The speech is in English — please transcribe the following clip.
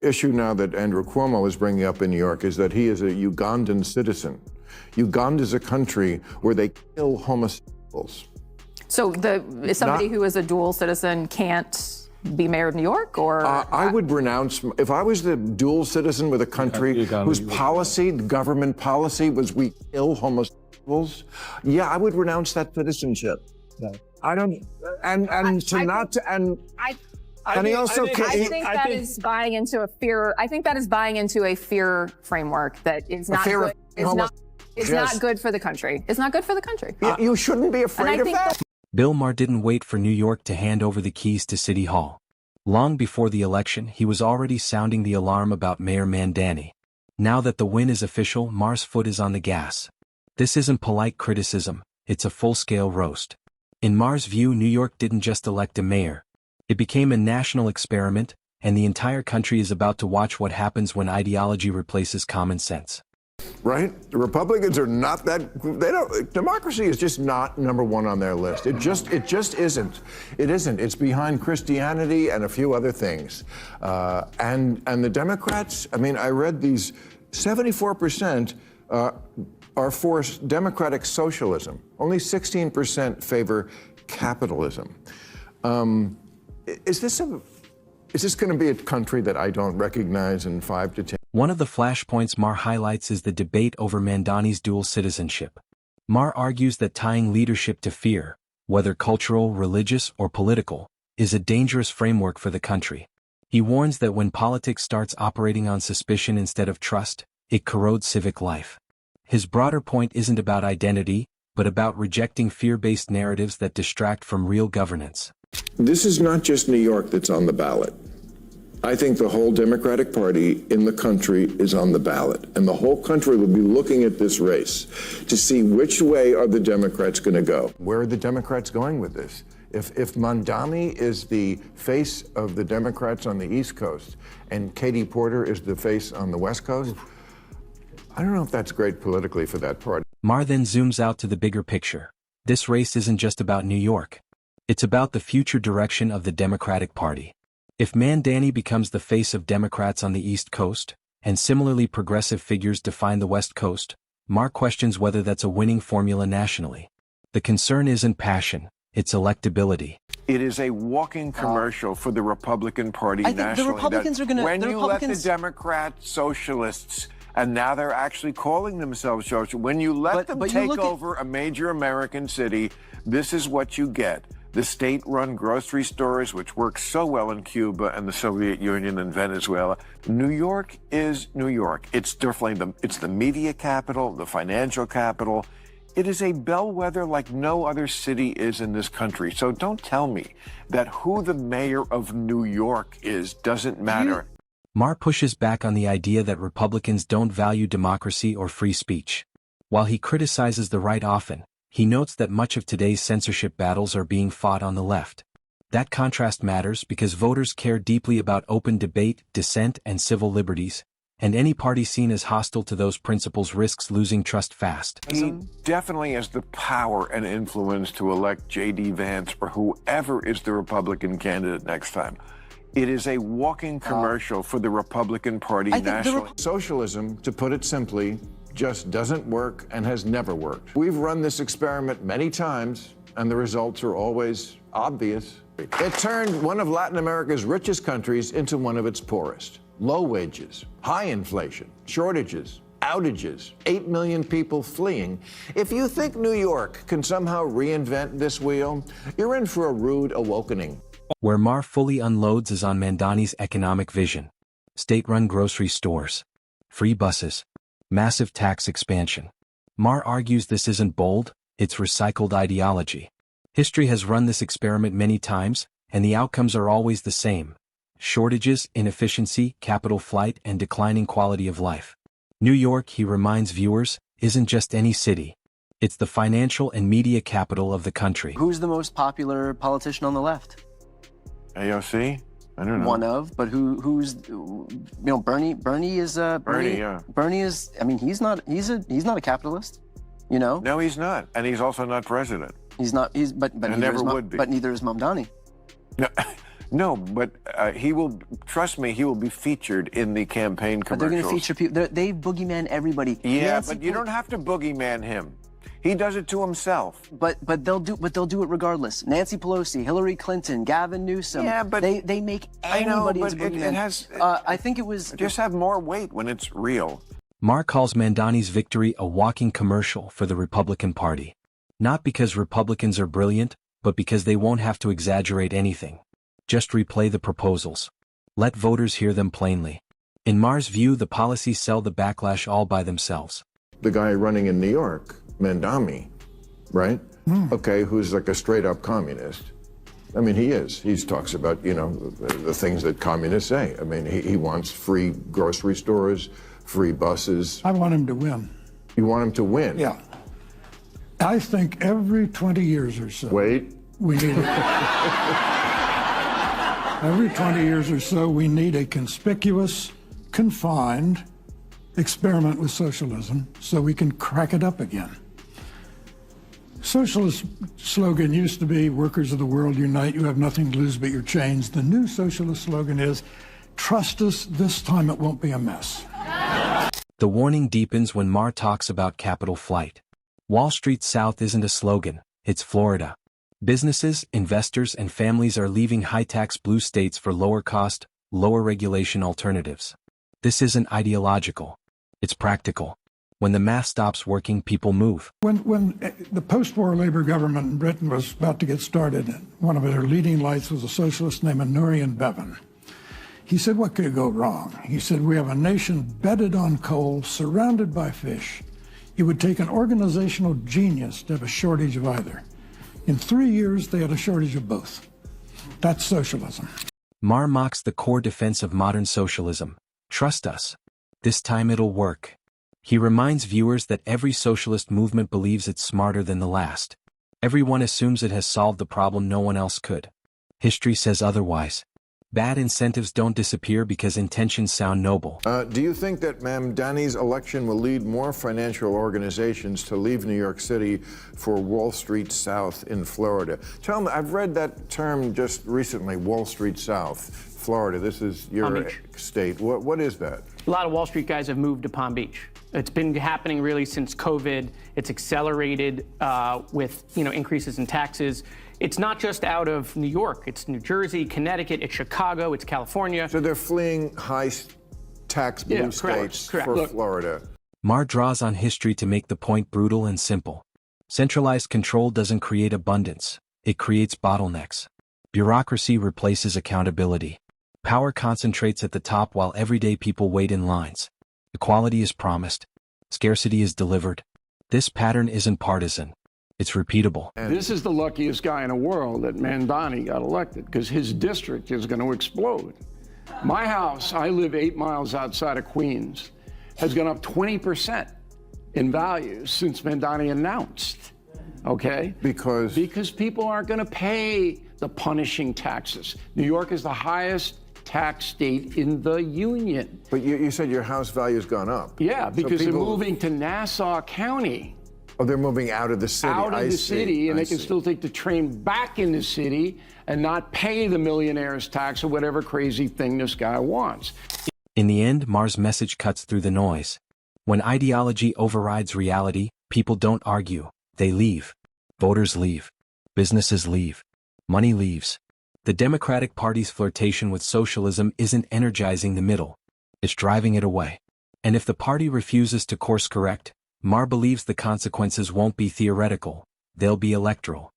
issue now that Andrew Cuomo is bringing up in New York is that he is a Ugandan citizen. Uganda is a country where they kill homosexuals. So somebody who is a dual citizen can't be mayor of New York, or? I would renounce, if I was the dual citizen with a country whose policy, the government policy was we kill homosexuals, yeah, I would renounce that citizenship. Yeah. I don't, and he also. I think that is buying into a fear. I think that is buying into a fear framework that is not good. It's not good for the country. It's not good for the country. You shouldn't be afraid of that. Bill Maher didn't wait for New York to hand over the keys to City Hall. Long before the election, he was already sounding the alarm about Mayor Mamdani. Now that the win is official, Maher's foot is on the gas. This isn't polite criticism, it's a full-scale roast. In Maher's view, New York didn't just elect a mayor. It became a national experiment, and the entire country is about to watch what happens when ideology replaces common sense. Right? The Republicans are not that, democracy is just not number one on their list. It just isn't. It isn't. It's behind Christianity and a few other things. And the Democrats, I mean, I read these, 74% are for democratic socialism. Only 16% favor capitalism. Is this going to be a country that I don't recognize in 5 to 10? One of the flashpoints Maher highlights is the debate over Mamdani's dual citizenship. Maher argues that tying leadership to fear, whether cultural, religious, or political, is a dangerous framework for the country. He warns that when politics starts operating on suspicion instead of trust, it corrodes civic life. His broader point isn't about identity, but about rejecting fear-based narratives that distract from real governance. This is not just New York that's on the ballot. I think the whole Democratic Party in the country is on the ballot, and the whole country will be looking at this race to see which way are the Democrats going to go. Where are the Democrats going with this? If Mamdani is the face of the Democrats on the East Coast and Katie Porter is the face on the West Coast, I don't know if that's great politically for that party. Maher then zooms out to the bigger picture. This race isn't just about New York. It's about the future direction of the Democratic Party. If Mamdani becomes the face of Democrats on the East Coast, and similarly progressive figures define the West Coast, Maher questions whether that's a winning formula nationally. The concern isn't passion, it's electability. It is a walking commercial for the Republican Party nationally. The Republicans are going to... When you let the Democrats, socialists, and now they're actually calling themselves socialists, when you let them take over a major American city, this is what you get. The state-run grocery stores, which work so well in Cuba and the Soviet Union and Venezuela. New York is New York. It's definitely it's the media capital, the financial capital. It is a bellwether like no other city is in this country. So don't tell me that who the mayor of New York is doesn't matter. Maher pushes back on the idea that Republicans don't value democracy or free speech. While he criticizes the right often, he notes that much of today's censorship battles are being fought on the left. That contrast matters because voters care deeply about open debate, dissent, and civil liberties, and any party seen as hostile to those principles risks losing trust fast. He definitely has the power and influence to elect J.D. Vance or whoever is the Republican candidate next time. It is a walking commercial for the Republican Party nationally. Socialism, to put it simply, just doesn't work and has never worked. We've run this experiment many times, and the results are always obvious. It turned one of Latin America's richest countries into one of its poorest. Low wages, high inflation, shortages, outages, 8 million people fleeing. If you think New York can somehow reinvent this wheel, you're in for a rude awakening. Where Maher fully unloads is on Mamdani's economic vision. State-run grocery stores, free buses, massive tax expansion. Maher argues this isn't bold, it's recycled ideology. History has run this experiment many times, and the outcomes are always the same. Shortages, inefficiency, capital flight, and declining quality of life. New York, he reminds viewers, isn't just any city. It's the financial and media capital of the country. Who's the most popular politician on the left? AOC? I don't know. One of, but who's, Bernie is, Bernie is, I mean, he's not a capitalist, No, he's not. And he's also not president. He's not, but never would be. But neither is Mamdani. No, No, but he will, trust me, he will be featured in the campaign commercials. But they're going to feature people. They boogeyman everybody. Yeah, Nancy but you don't have to boogeyman him. He does it to himself. But they'll do it regardless. Nancy Pelosi, Hillary Clinton, Gavin Newsom. Yeah, but they make anybody into boogeyman. It has. I think it was just have more weight when it's real. Maher calls Mamdani's victory a walking commercial for the Republican Party. Not because Republicans are brilliant, but because they won't have to exaggerate anything. Just replay the proposals. Let voters hear them plainly. In Maher's view, the policies sell the backlash all by themselves. The guy running in New York, Mamdani, right? Okay, who's like a straight-up communist. I mean, he is. He talks about, you know, the things that communists say. I mean, he wants free grocery stores, free buses. I want him to win. You want him to win? Yeah. I think every 20 years or so. Wait. We need every 20 years or so, we need a conspicuous, confined experiment with socialism so we can crack it up again. Socialist slogan used to be, workers of the world unite, you have nothing to lose but your chains. The new socialist slogan is, trust us, this time it won't be a mess. The warning deepens when Maher talks about capital flight. Wall Street South isn't a slogan, it's Florida. Businesses, investors, and families are leaving high-tax blue states for lower-cost, lower-regulation alternatives. This isn't ideological. It's practical. When the math stops working, people move. When the post-war Labour government in Britain was about to get started, one of their leading lights was a socialist named Nurian Bevan. He said, what could go wrong? He said, we have a nation bedded on coal, surrounded by fish. It would take an organizational genius to have a shortage of either. In 3 years, they had a shortage of both. That's socialism. Maher mocks the core defense of modern socialism. Trust us. This time it'll work. He reminds viewers that every socialist movement believes it's smarter than the last. Everyone assumes it has solved the problem no one else could. History says otherwise. Bad incentives don't disappear because intentions sound noble. Do you think that Mamdani's election will lead more financial organizations to leave New York City for Wall Street South in Florida? Tell me, I've read that term just recently, Wall Street South, Florida. This is your state. What is that? A lot of Wall Street guys have moved to Palm Beach. It's been happening really since COVID. It's accelerated with increases in taxes. It's not just out of New York. It's New Jersey, Connecticut, it's Chicago, it's California. So they're fleeing high-tax blue states for Florida. Maher draws on history to make the point brutal and simple. Centralized control doesn't create abundance. It creates bottlenecks. Bureaucracy replaces accountability. Power concentrates at the top while everyday people wait in lines. Equality is promised. Scarcity is delivered. This pattern isn't partisan. It's repeatable. This is the luckiest guy in the world that Mamdani got elected, because his district is going to explode. My house, I live 8 miles outside of Queens, has gone up 20% in value since Mamdani announced, okay? Because people aren't going to pay the punishing taxes. New York is the highest tax state in the union. But you said your house value has gone up. Yeah, because they're moving to Nassau County. Oh, they're moving out of the city. Out of the city, and they can still take the train back in the city and not pay the millionaire's tax or whatever crazy thing this guy wants. In the end, Maher's message cuts through the noise. When ideology overrides reality, people don't argue. They leave. Voters leave. Businesses leave. Money leaves. The Democratic Party's flirtation with socialism isn't energizing the middle. It's driving it away. And if the party refuses to course correct, Maher believes the consequences won't be theoretical, they'll be electoral.